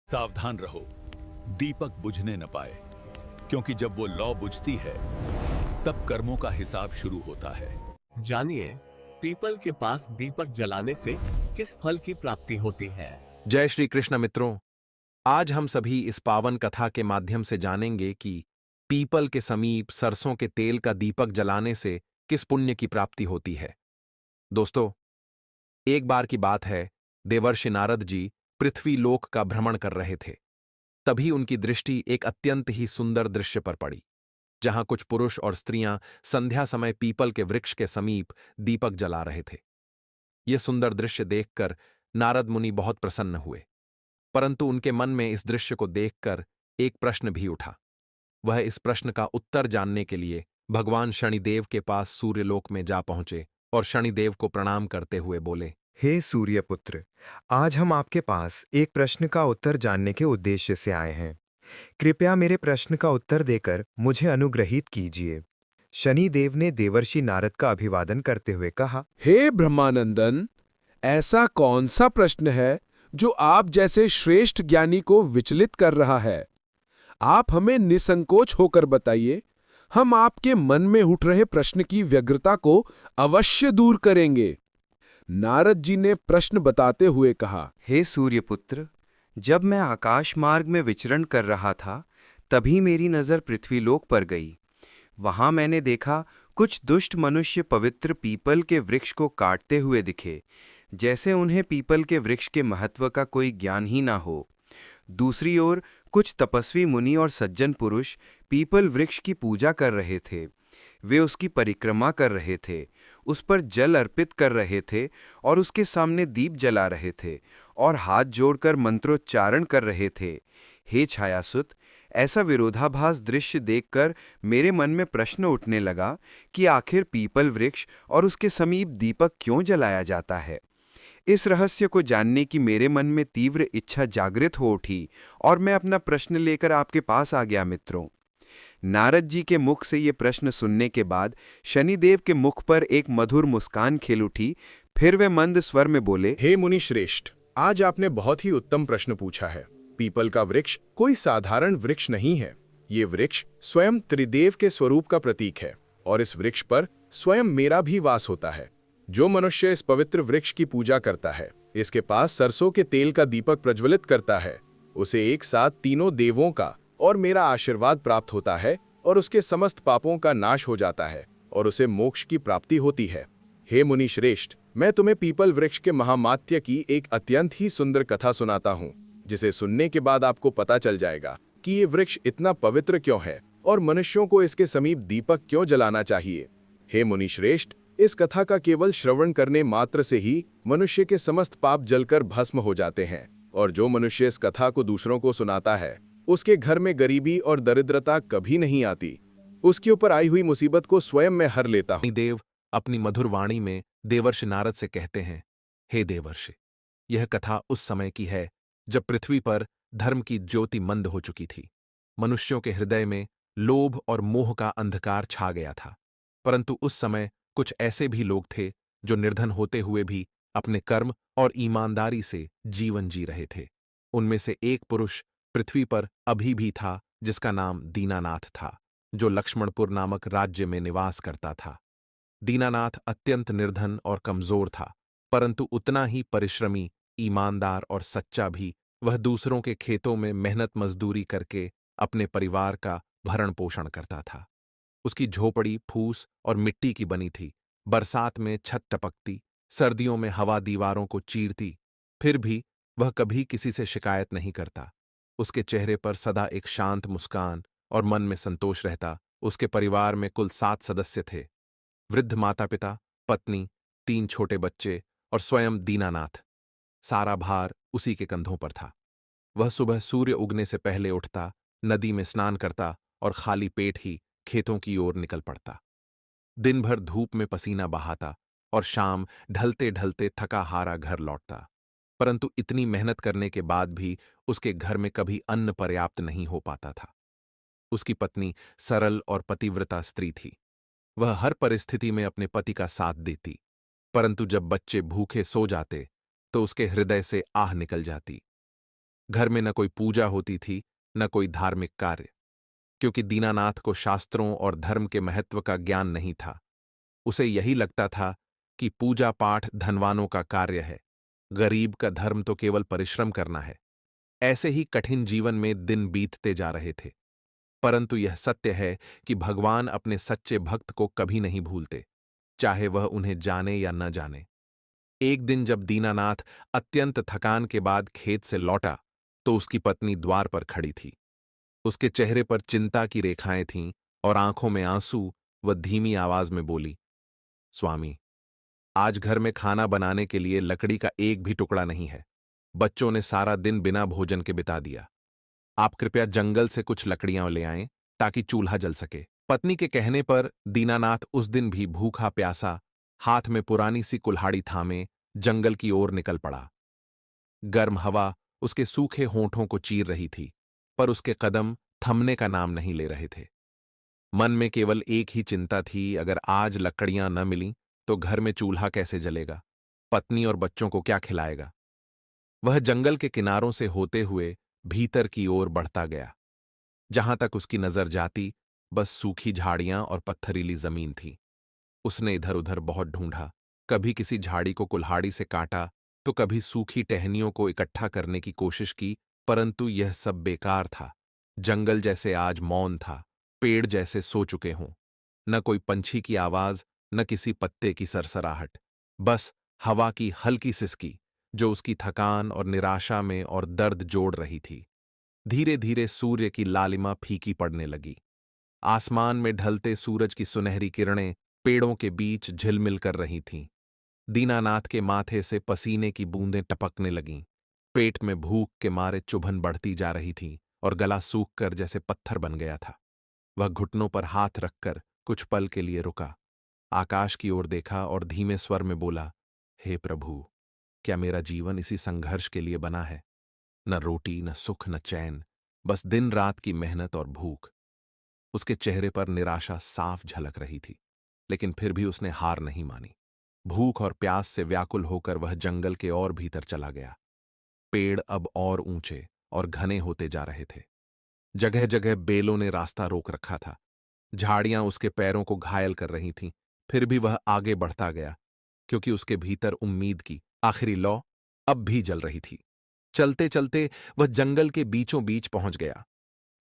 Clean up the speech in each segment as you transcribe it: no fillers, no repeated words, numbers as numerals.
सावधान रहो, दीपक बुझने न पाए, क्योंकि जब वो लौ बुझती है तब कर्मों का हिसाब शुरू होता है। जानिए, पीपल के पास दीपक जलाने से किस फल की प्राप्ति होती है। जय श्री कृष्ण मित्रों। आज हम सभी इस पावन कथा के माध्यम से जानेंगे कि पीपल के समीप सरसों के तेल का दीपक जलाने से किस पुण्य की प्राप्ति होती है। दोस्तों, एक बार की बात है, देवर्षि नारद जी पृथ्वी लोक का भ्रमण कर रहे थे। तभी उनकी दृष्टि एक अत्यंत ही सुंदर दृश्य पर पड़ी, जहां कुछ पुरुष और स्त्रियां संध्या समय पीपल के वृक्ष के समीप दीपक जला रहे थे। यह सुंदर दृश्य देखकर नारद मुनि बहुत प्रसन्न हुए, परंतु उनके मन में इस दृश्य को देखकर एक प्रश्न भी उठा। वह इस प्रश्न का उत्तर जानने के लिए भगवान शनिदेव के पास सूर्यलोक में जा पहुंचे और शनिदेव को प्रणाम करते हुए बोले, हे सूर्यपुत्र, आज हम आपके पास एक प्रश्न का उत्तर जानने के उद्देश्य से आए हैं। कृपया मेरे प्रश्न का उत्तर देकर मुझे अनुग्रहित कीजिए। शनिदेव ने देवर्षि नारद का अभिवादन करते हुए कहा, हे ब्रह्मानंदन, ऐसा कौन सा प्रश्न है जो आप जैसे श्रेष्ठ ज्ञानी को विचलित कर रहा है? आप हमें निसंकोच होकर बताइए, हम आपके मन में उठ रहे प्रश्न की व्यग्रता को अवश्य दूर करेंगे। नारद जी ने प्रश्न बताते हुए कहा, हे सूर्यपुत्र, जब मैं आकाश मार्ग में विचरण कर रहा था, तभी मेरी नज़र पृथ्वीलोक पर गई। वहां मैंने देखा कुछ दुष्ट मनुष्य पवित्र पीपल के वृक्ष को काटते हुए दिखे, जैसे उन्हें पीपल के वृक्ष के महत्व का कोई ज्ञान ही ना हो। दूसरी ओर कुछ तपस्वी मुनि और सज्जन पुरुष पीपल वृक्ष की पूजा कर रहे थे। वे उसकी परिक्रमा कर रहे थे, उस पर जल अर्पित कर रहे थे और उसके सामने दीप जला रहे थे और हाथ जोड़कर मंत्रोच्चारण कर रहे थे। हे छायासुत, ऐसा विरोधाभास दृश्य देखकर मेरे मन में प्रश्न उठने लगा कि आखिर पीपल वृक्ष और उसके समीप दीपक क्यों जलाया जाता है। इस रहस्य को जानने की मेरे मन में तीव्र इच्छा जागृत हो उठी और मैं अपना प्रश्न लेकर आपके पास आ गया। मित्रों, नारद जी के मुख से ये प्रश्न सुनने के बाद शनिदेव के मुख पर एक मधुर मुस्कान खिल उठी। फिर वे मंद स्वर में बोले, हे मुनि श्रेष्ठ, आज आपने बहुत ही उत्तम प्रश्न पूछा है। पीपल का वृक्ष कोई साधारण वृक्ष नहीं है। ये वृक्ष स्वयं त्रिदेव के स्वरूप का प्रतीक है और इस वृक्ष पर स्वयं मेरा भी वास होता है। जो मनुष्य इस पवित्र वृक्ष की पूजा करता है, इसके पास सरसों के तेल का दीपक प्रज्वलित करता है, उसे एक साथ तीनों देवों का और मेरा आशीर्वाद प्राप्त होता है और उसके समस्त पापों का नाश हो जाता है और उसे मोक्ष की प्राप्ति होती है। हे मुनि श्रेष्ठ, मैं तुम्हें पीपल वृक्ष के महामात्य की एक अत्यंत ही सुंदर कथा सुनाता हूँ, जिसे सुनने के बाद आपको पता चल जाएगा कि ये वृक्ष इतना पवित्र क्यों है और मनुष्यों को इसके समीप दीपक क्यों जलाना चाहिए। हे मुनि श्रेष्ठ, इस कथा का केवल श्रवण करने मात्र से ही मनुष्य के समस्त पाप जलकर भस्म हो जाते हैं और जो मनुष्य इस कथा को दूसरों को सुनाता है, उसके घर में गरीबी और दरिद्रता कभी नहीं आती। उसके ऊपर आई हुई मुसीबत को स्वयं मैं हर लेता हूँ। शनिदेव अपनी मधुर वाणी में देवर्षि नारद से कहते हैं, हे देवर्षि, यह कथा उस समय की है जब पृथ्वी पर धर्म की ज्योति मंद हो चुकी थी। मनुष्यों के हृदय में लोभ और मोह का अंधकार छा गया था। परंतु उस समय कुछ ऐसे भी लोग थे जो निर्धन होते हुए भी अपने कर्म और ईमानदारी से जीवन जी रहे थे। उनमें से एक पुरुष पृथ्वी पर अभी भी था, जिसका नाम दीनानाथ था, जो लक्ष्मणपुर नामक राज्य में निवास करता था। दीनानाथ अत्यंत निर्धन और कमजोर था, परंतु उतना ही परिश्रमी, ईमानदार और सच्चा भी। वह दूसरों के खेतों में मेहनत मजदूरी करके अपने परिवार का भरण पोषण करता था। उसकी झोपड़ी फूस और मिट्टी की बनी थी। बरसात में छत टपकती, सर्दियों में हवा दीवारों को चीरती, फिर भी वह कभी किसी से शिकायत नहीं करता। उसके चेहरे पर सदा एक शांत मुस्कान और मन में संतोष रहता। उसके परिवार में कुल 7 सदस्य थे, वृद्ध माता पिता, पत्नी, 3 छोटे बच्चे और स्वयं दीनानाथ। सारा भार उसी के कंधों पर था। वह सुबह सूर्य उगने से पहले उठता, नदी में स्नान करता और खाली पेट ही खेतों की ओर निकल पड़ता। दिन भर धूप में पसीना बहाता और शाम ढलते ढलते थका हारा घर लौटता। परंतु इतनी मेहनत करने के बाद भी उसके घर में कभी अन्न पर्याप्त नहीं हो पाता था। उसकी पत्नी सरल और पतिव्रता स्त्री थी। वह हर परिस्थिति में अपने पति का साथ देती, परंतु जब बच्चे भूखे सो जाते तो उसके हृदय से आह निकल जाती। घर में न कोई पूजा होती थी न कोई धार्मिक कार्य, क्योंकि दीनानाथ को शास्त्रों और धर्म के महत्व का ज्ञान नहीं था। उसे यही लगता था कि पूजा पाठ धनवानों का कार्य है, गरीब का धर्म तो केवल परिश्रम करना है। ऐसे ही कठिन जीवन में दिन बीतते जा रहे थे। परंतु यह सत्य है कि भगवान अपने सच्चे भक्त को कभी नहीं भूलते, चाहे वह उन्हें जाने या न जाने। एक दिन जब दीनानाथ अत्यंत थकान के बाद खेत से लौटा तो उसकी पत्नी द्वार पर खड़ी थी। उसके चेहरे पर चिंता की रेखाएं थीं और आंखों में आंसू। वह धीमी आवाज में बोली, स्वामी, आज घर में खाना बनाने के लिए लकड़ी का एक भी टुकड़ा नहीं है। बच्चों ने सारा दिन बिना भोजन के बिता दिया। आप कृपया जंगल से कुछ लकड़ियां ले आएं ताकि चूल्हा जल सके। पत्नी के कहने पर दीनानाथ उस दिन भी भूखा प्यासा, हाथ में पुरानी सी कुल्हाड़ी थामे जंगल की ओर निकल पड़ा। गर्म हवा उसके सूखे होंठों को चीर रही थी, पर उसके कदम थमने का नाम नहीं ले रहे थे। मन में केवल एक ही चिंता थी, अगर आज लकड़ियां न मिलीं तो घर में चूल्हा कैसे जलेगा, पत्नी और बच्चों को क्या खिलाएगा। वह जंगल के किनारों से होते हुए भीतर की ओर बढ़ता गया। जहां तक उसकी नजर जाती बस सूखी झाड़ियां और पत्थरीली जमीन थी। उसने इधर उधर बहुत ढूंढा, कभी किसी झाड़ी को कुल्हाड़ी से काटा तो कभी सूखी टहनियों को इकट्ठा करने की कोशिश की, परंतु यह सब बेकार था। जंगल जैसे आज मौन था, पेड़ जैसे सो चुके हों। न कोई पंछी की आवाज, न किसी पत्ते की सरसराहट, बस हवा की हल्की सिसकी जो उसकी थकान और निराशा में और दर्द जोड़ रही थी। धीरे धीरे सूर्य की लालिमा फीकी पड़ने लगी। आसमान में ढलते सूरज की सुनहरी किरणें पेड़ों के बीच झिलमिल कर रही थीं। दीनानाथ के माथे से पसीने की बूंदें टपकने लगीं। पेट में भूख के मारे चुभन बढ़ती जा रही थी और गला सूख कर जैसे पत्थर बन गया था। वह घुटनों पर हाथ रखकर कुछ पल के लिए रुका, आकाश की ओर देखा और धीमे स्वर में बोला, हे प्रभु, क्या मेरा जीवन इसी संघर्ष के लिए बना है? न रोटी, न सुख, न चैन, बस दिन रात की मेहनत और भूख। उसके चेहरे पर निराशा साफ झलक रही थी, लेकिन फिर भी उसने हार नहीं मानी। भूख और प्यास से व्याकुल होकर वह जंगल के और भीतर चला गया। पेड़ अब और ऊंचे और घने होते जा रहे थे। जगह जगह बेलों ने रास्ता रोक रखा था। झाड़ियां उसके पैरों को घायल कर रही थीं, फिर भी वह आगे बढ़ता गया, क्योंकि उसके भीतर उम्मीद की आखिरी लौ अब भी जल रही थी। चलते चलते वह जंगल के बीचों बीच पहुंच गया।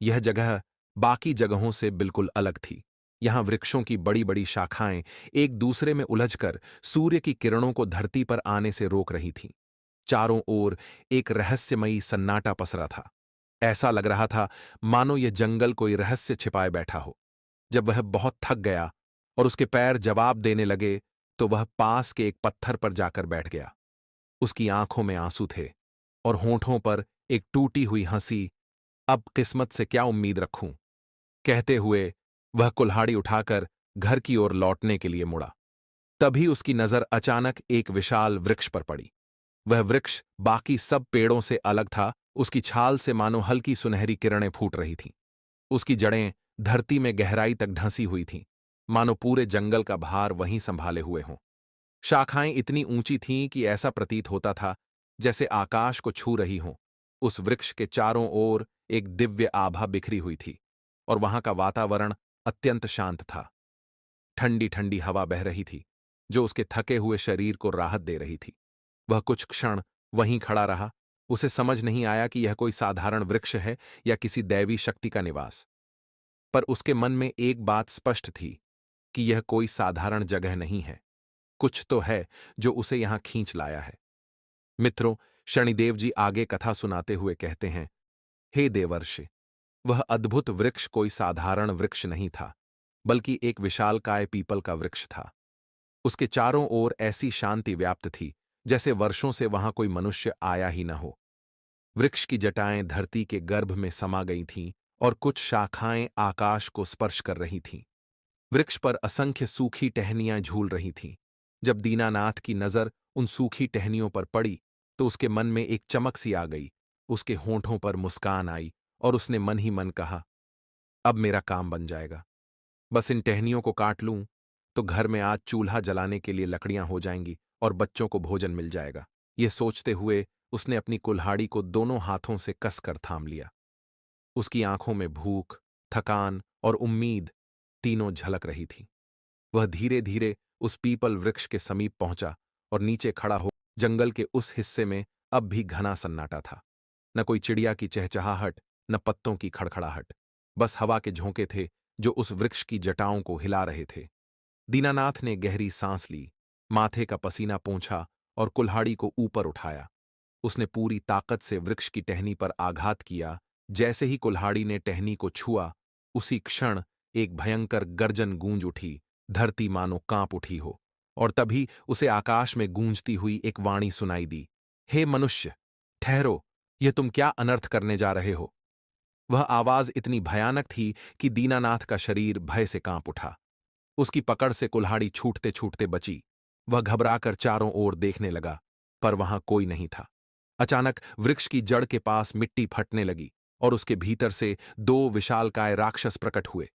यह जगह बाकी जगहों से बिल्कुल अलग थी। यहां वृक्षों की बड़ी बड़ी शाखाएं एक दूसरे में उलझकर सूर्य की किरणों को धरती पर आने से रोक रही थीं। चारों ओर एक रहस्यमयी सन्नाटा पसरा था। ऐसा लग रहा था मानो यह जंगल कोई रहस्य छिपाए बैठा हो। जब वह बहुत थक गया और उसके पैर जवाब देने लगे तो वह पास के एक पत्थर पर जाकर बैठ गया। उसकी आंखों में आंसू थे और होंठों पर एक टूटी हुई हंसी। अब किस्मत से क्या उम्मीद रखूं, कहते हुए वह कुल्हाड़ी उठाकर घर की ओर लौटने के लिए मुड़ा। तभी उसकी नजर अचानक एक विशाल वृक्ष पर पड़ी। वह वृक्ष बाकी सब पेड़ों से अलग था। उसकी छाल से मानो हल्की सुनहरी किरणें फूट रही थीं। उसकी जड़ें धरती में गहराई तक ढंसी हुई थीं, मानो पूरे जंगल का भार वहीं संभाले हुए हों। शाखाएं इतनी ऊंची थीं कि ऐसा प्रतीत होता था जैसे आकाश को छू रही हों। उस वृक्ष के चारों ओर एक दिव्य आभा बिखरी हुई थी और वहां का वातावरण अत्यंत शांत था। ठंडी ठंडी हवा बह रही थी जो उसके थके हुए शरीर को राहत दे रही थी। वह कुछ क्षण वहीं खड़ा रहा। उसे समझ नहीं आया कि यह कोई साधारण वृक्ष है या किसी दैवी शक्ति का निवास। पर उसके मन में एक बात स्पष्ट थी कि यह कोई साधारण जगह नहीं है। कुछ तो है जो उसे यहां खींच लाया है। मित्रों, शनिदेव जी आगे कथा सुनाते हुए कहते हैं, हे देवर्षि, वह अद्भुत वृक्ष कोई साधारण वृक्ष नहीं था, बल्कि एक विशालकाय पीपल का वृक्ष था। उसके चारों ओर ऐसी शांति व्याप्त थी जैसे वर्षों से वहां कोई मनुष्य आया ही न हो। वृक्ष की जटाएं धरती के गर्भ में समा गई थीं और कुछ शाखाएं आकाश को स्पर्श कर रही थीं। वृक्ष पर असंख्य सूखी टहनियां झूल रही थीं। जब दीनानाथ की नजर उन सूखी टहनियों पर पड़ी तो उसके मन में एक चमक सी आ गई। उसके होंठों पर मुस्कान आई और उसने मन ही मन कहा, अब मेरा काम बन जाएगा। बस इन टहनियों को काट लूं तो घर में आज चूल्हा जलाने के लिए लकड़ियां हो जाएंगी और बच्चों को भोजन मिल जाएगा। ये सोचते हुए उसने अपनी कुल्हाड़ी को दोनों हाथों से कसकर थाम लिया। उसकी आंखों में भूख, थकान और उम्मीद तीनों झलक रही थी। वह धीरे धीरे उस पीपल वृक्ष के समीप पहुंचा और नीचे खड़ा हो। जंगल के उस हिस्से में अब भी घना सन्नाटा था। न कोई चिड़िया की चहचहाहट, न पत्तों की खड़खड़ाहट, बस हवा के झोंके थे जो उस वृक्ष की जटाओं को हिला रहे थे। दीनानाथ ने गहरी सांस ली, माथे का पसीना पोंछा और कुल्हाड़ी को ऊपर उठाया। उसने पूरी ताकत से वृक्ष की टहनी पर आघात किया। जैसे ही कुल्हाड़ी ने टहनी को छुआ, उसी क्षण एक भयंकर गर्जन गूंज उठी। धरती मानो कांप उठी हो। और तभी उसे आकाश में गूंजती हुई एक वाणी सुनाई दी, हे मनुष्य, ठहरो, यह तुम क्या अनर्थ करने जा रहे हो। वह आवाज इतनी भयानक थी कि दीनानाथ का शरीर भय से कांप उठा। उसकी पकड़ से कुल्हाड़ी छूटते छूटते बची। वह घबराकर चारों ओर देखने लगा, पर वहां कोई नहीं था। अचानक वृक्ष की जड़ के पास मिट्टी फटने लगी और उसके भीतर से दो विशालकाय राक्षस प्रकट हुए।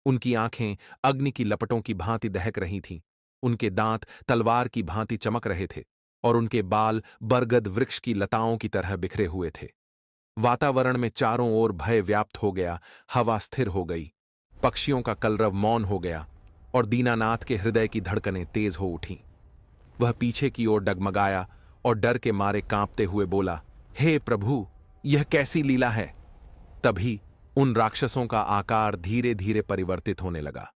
उनकी आंखें अग्नि की लपटों की भांति दहक रही थीं, उनके दांत तलवार की भांति चमक रहे थे और उनके बाल बरगद वृक्ष की लताओं की तरह बिखरे हुए थे। वातावरण में चारों ओर भय व्याप्त हो गया। हवा स्थिर हो गई, पक्षियों का कलरव मौन हो गया और दीनानाथ के हृदय की धड़कनें तेज हो उठीं। वह पीछे की ओर डगमगाया और डर के मारे कांपते हुए बोला, हे प्रभु, यह कैसी लीला है। तभी उन राक्षसों का आकार धीरे धीरे परिवर्तित होने लगा।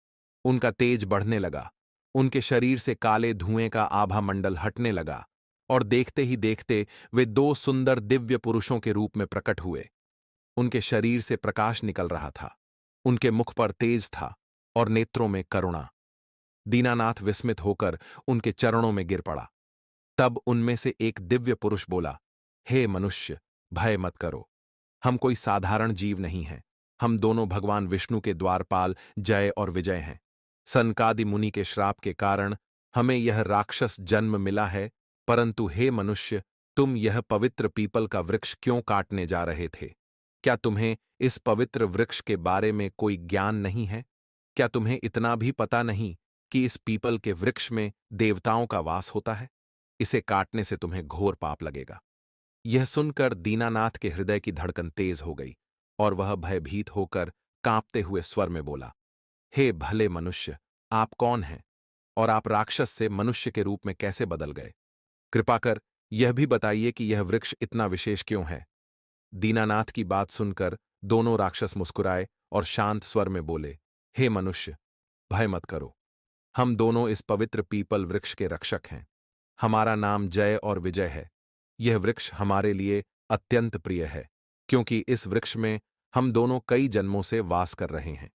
उनका तेज बढ़ने लगा। उनके शरीर से काले धुएं का आभा मंडल हटने लगा और देखते ही देखते वे दो सुंदर दिव्य पुरुषों के रूप में प्रकट हुए। उनके शरीर से प्रकाश निकल रहा था, उनके मुख पर तेज था और नेत्रों में करुणा। दीनानाथ विस्मित होकर उनके चरणों में गिर पड़ा। तब उनमें से एक दिव्य पुरुष बोला, हे मनुष्य, भय मत करो। हम कोई साधारण जीव नहीं हैं। हम दोनों भगवान विष्णु के द्वारपाल जय और विजय हैं। सनकादि मुनि के श्राप के कारण हमें यह राक्षस जन्म मिला है, परंतु हे मनुष्य, तुम यह पवित्र पीपल का वृक्ष क्यों काटने जा रहे थे? क्या तुम्हें इस पवित्र वृक्ष के बारे में कोई ज्ञान नहीं है? क्या तुम्हें इतना भी पता नहीं कि इस पीपल के वृक्ष में देवताओं का वास होता है? इसे काटने से तुम्हें घोर पाप लगेगा। यह सुनकर दीनानाथ के हृदय की धड़कन तेज हो गई और वह भयभीत होकर कांपते हुए स्वर में बोला, हे भले मनुष्य, आप कौन हैं और आप राक्षस से मनुष्य के रूप में कैसे बदल गए? कृपा कर यह भी बताइए कि यह वृक्ष इतना विशेष क्यों है। दीनानाथ की बात सुनकर दोनों राक्षस मुस्कुराए और शांत स्वर में बोले, हे मनुष्य, भय मत करो। हम दोनों इस पवित्र पीपल वृक्ष के रक्षक हैं। हमारा नाम जय और विजय है। यह वृक्ष हमारे लिए अत्यंत प्रिय है, क्योंकि इस वृक्ष में हम दोनों कई जन्मों से वास कर रहे हैं।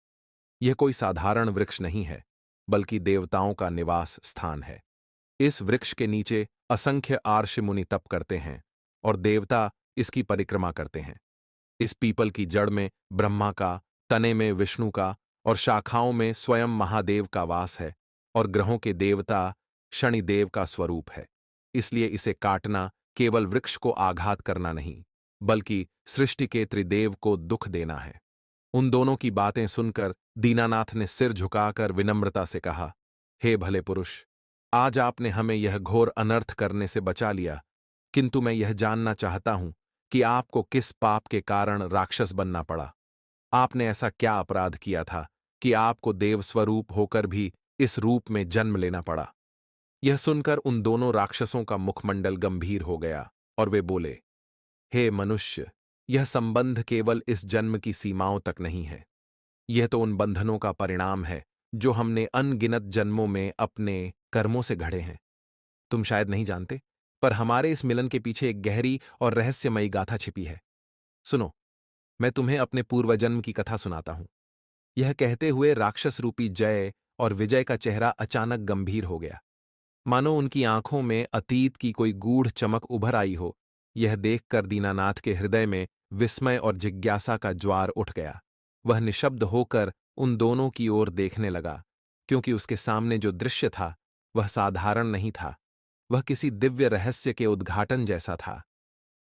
यह कोई साधारण वृक्ष नहीं है, बल्कि देवताओं का निवास स्थान है। इस वृक्ष के नीचे असंख्य आर्षि मुनि तप करते हैं और देवता इसकी परिक्रमा करते हैं। इस पीपल की जड़ में ब्रह्मा का, तने में विष्णु का और शाखाओं में स्वयं महादेव का वास है और ग्रहों के देवता शनिदेव का स्वरूप है। इसलिए इसे काटना केवल वृक्ष को आघात करना नहीं, बल्कि सृष्टि के त्रिदेव को दुख देना है। उन दोनों की बातें सुनकर दीनानाथ ने सिर झुकाकर विनम्रता से कहा, हे भले पुरुष, आज आपने हमें यह घोर अनर्थ करने से बचा लिया, किंतु मैं यह जानना चाहता हूं कि आपको किस पाप के कारण राक्षस बनना पड़ा। आपने ऐसा क्या अपराध किया था कि आपको देव स्वरूप होकर भी इस रूप में जन्म लेना पड़ा। यह सुनकर उन दोनों राक्षसों का मुखमंडल गंभीर हो गया और वे बोले, हे मनुष्य, यह संबंध केवल इस जन्म की सीमाओं तक नहीं है। यह तो उन बंधनों का परिणाम है जो हमने अनगिनत जन्मों में अपने कर्मों से घड़े हैं। तुम शायद नहीं जानते, पर हमारे इस मिलन के पीछे एक गहरी और रहस्यमयी गाथा छिपी है। सुनो, मैं तुम्हें अपने पूर्वजन्म की कथा सुनाता हूं। यह कहते हुए राक्षस रूपी जय और विजय का चेहरा अचानक गंभीर हो गया, मानो उनकी आंखों में अतीत की कोई गूढ़ चमक उभर आई हो। यह देखकर दीनानाथ के हृदय में विस्मय और जिज्ञासा का ज्वार उठ गया। वह निशब्द होकर उन दोनों की ओर देखने लगा, क्योंकि उसके सामने जो दृश्य था वह साधारण नहीं था, वह किसी दिव्य रहस्य के उद्घाटन जैसा था।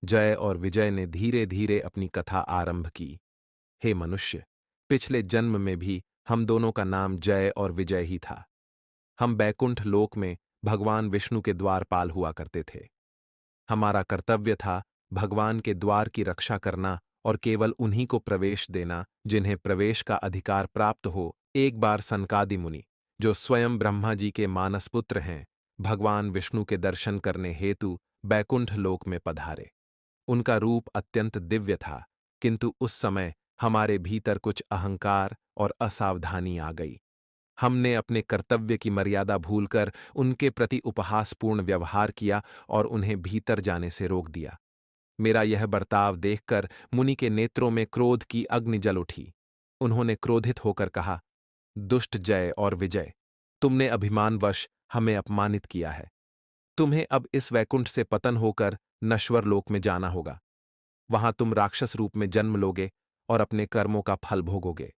जय और विजय ने धीरे धीरे अपनी कथा आरंभ की। हे मनुष्य, पिछले जन्म में भी हम दोनों का नाम जय और विजय ही था। हम बैकुंठ लोक में भगवान विष्णु के द्वारपाल हुआ करते थे। हमारा कर्तव्य था भगवान के द्वार की रक्षा करना और केवल उन्हीं को प्रवेश देना जिन्हें प्रवेश का अधिकार प्राप्त हो। एक बार सनकादि मुनि, जो स्वयं ब्रह्मा जी के मानसपुत्र हैं, भगवान विष्णु के दर्शन करने हेतु बैकुंठ लोक में पधारे। उनका रूप अत्यंत दिव्य था, किंतु उस समय हमारे भीतर कुछ अहंकार और असावधानी आ गई। हमने अपने कर्तव्य की मर्यादा भूलकर उनके प्रति उपहासपूर्ण व्यवहार किया और उन्हें भीतर जाने से रोक दिया। मेरा यह बर्ताव देखकर मुनि के नेत्रों में क्रोध की अग्नि जल उठी। उन्होंने क्रोधित होकर कहा, दुष्ट जय और विजय, तुमने अभिमानवश हमें अपमानित किया है। तुम्हें अब इस वैकुंठ से पतन होकर नश्वर लोक में जाना होगा। वहां तुम राक्षस रूप में जन्म लोगे और अपने कर्मों का फल भोगोगे।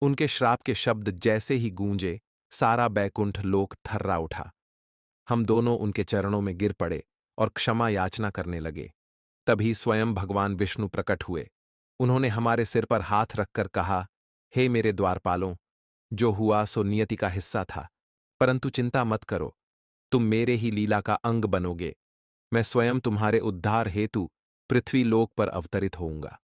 उनके श्राप के शब्द जैसे ही गूंजे, सारा बैकुंठ लोक थर्रा उठा। हम दोनों उनके चरणों में गिर पड़े और क्षमा याचना करने लगे। तभी स्वयं भगवान विष्णु प्रकट हुए। उन्होंने हमारे सिर पर हाथ रखकर कहा, हे मेरे द्वारपालों, जो हुआ सो नियति का हिस्सा था, परंतु चिंता मत करो, तुम मेरे ही लीला का अंग बनोगे। मैं स्वयं तुम्हारे उद्धार हेतु पृथ्वी लोक पर अवतरित होऊंगा।